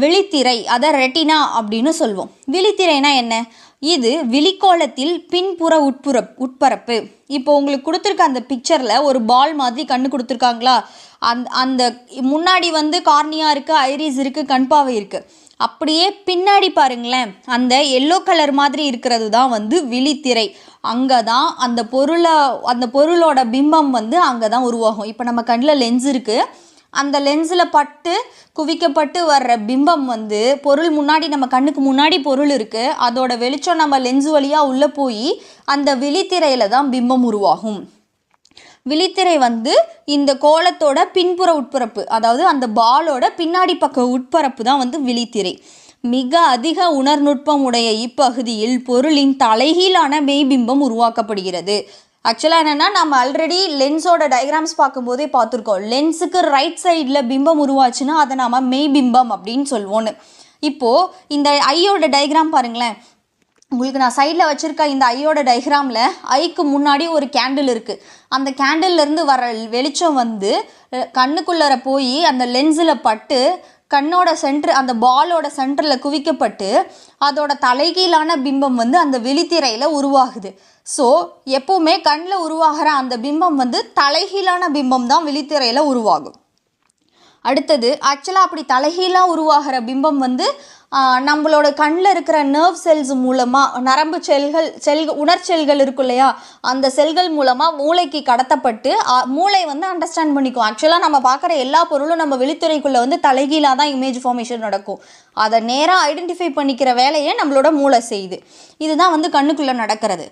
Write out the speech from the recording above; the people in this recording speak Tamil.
விழித்திரை, அதை ரெட்டினா அப்படின்னு சொல்லுவோம். விழித்திரைனா என்ன? இது விழிக்கோளத்தில் பின்புற உட்பரப்பு. இப்போ உங்களுக்கு கொடுத்துருக்க அந்த பிக்சரில் ஒரு பால் மாதிரி கண்ணு கொடுத்துருக்காங்களா? அந்த முன்னாடி வந்து கார்னியா இருக்குது, ஐரிஸ் இருக்குது, கண்பாவை இருக்குது. அப்படியே பின்னாடி பாருங்களேன், அந்த எல்லோ கலர் மாதிரி இருக்கிறது தான் வந்து விழித்திரை. அங்கே தான் அந்த பொருளோட பிம்பம் வந்து அங்கே தான் உருவாகும். இப்போ நம்ம கண்ணில் லென்ஸ் இருக்குது, அந்த லென்ஸில் பட்டு குவிக்கப்பட்டு வர்ற பிம்பம் வந்து பொருள் முன்னாடி, நம்ம கண்ணுக்கு முன்னாடி பொருள் இருக்குது, அதோட வெளிச்சம் நம்ம லென்ஸ் வழியாக உள்ளே போய் அந்த விழித்திரையில் தான் பிம்பம் உருவாகும். விழித்திரை வந்து இந்த கோலத்தோட பின்புற உட்பரப்பு, அதாவது அந்த பாலோட பின்னாடி பக்க உட்பரப்பு தான் வந்து விழித்திரை. மிக அதிக உணர்நுட்பம் உடைய இப்பகுதியில் பொருளின் தலைகீழான மெய்பிம்பம் உருவாக்கப்படுகிறது. ஆக்சுவலாக என்னென்னா, நம்ம ஆல்ரெடி லென்ஸோட டயக்ராம்ஸ் பார்க்கும்போதே பார்த்துருக்கோம். லென்ஸுக்கு ரைட் சைடில் பிம்பம் உருவாச்சுன்னா அதை நம்ம மெய்பிம்பம் அப்படின்னு சொல்லுவோன்னு. இப்போது இந்த ஐயோட டயக்ராம் பாருங்களேன். உங்களுக்கு நான் சைடில் வச்சுருக்க இந்த ஐயோட டயக்ராமில் ஐக்கு முன்னாடி ஒரு கேண்டில் இருக்குது. அந்த கேண்டில்லேருந்து வர வெளிச்சம் வந்து கண்ணுக்குள்ளே போய் அந்த லென்ஸில் பட்டு கண்ணோட சென்டர், அந்த பாலோட சென்டரில் குவிக்கப்பட்டு அதோட தலைகீழான பிம்பம் வந்து அந்த விழித்திரையில் உருவாகுது. ஸோ எப்போவுமே கண்ணில் உருவாகிற அந்த பிம்பம் வந்து தலைகீழான பிம்பம் தான் விழித்திரையில் உருவாகும். அடுத்தது ஆக்சுவலாக அப்படி தலைகீழாக உருவாகிற பிம்பம் வந்து நம்மளோட கண்ணில் இருக்கிற நர்வ் செல்ஸ் மூலமாக, நரம்பு உணர்ச்செல்கள் இருக்கும் இல்லையா, அந்த செல்கள் மூலமாக மூளைக்கு கடத்தப்பட்டு மூளை வந்து அண்டர்ஸ்டாண்ட் பண்ணிக்கும். ஆக்சுவலாக நம்ம பார்க்குற எல்லா பொருளும் நம்ம விழித்துறைக்குள்ளே வந்து தலைகீழாக தான் இமேஜ் ஃபார்மேஷன் நடக்கும். அதை நேராக ஐடென்டிஃபை பண்ணிக்கிற வேலையை நம்மளோட மூளை செய்யுது. இதுதான் வந்து கண்ணுக்குள்ளே நடக்கிறது.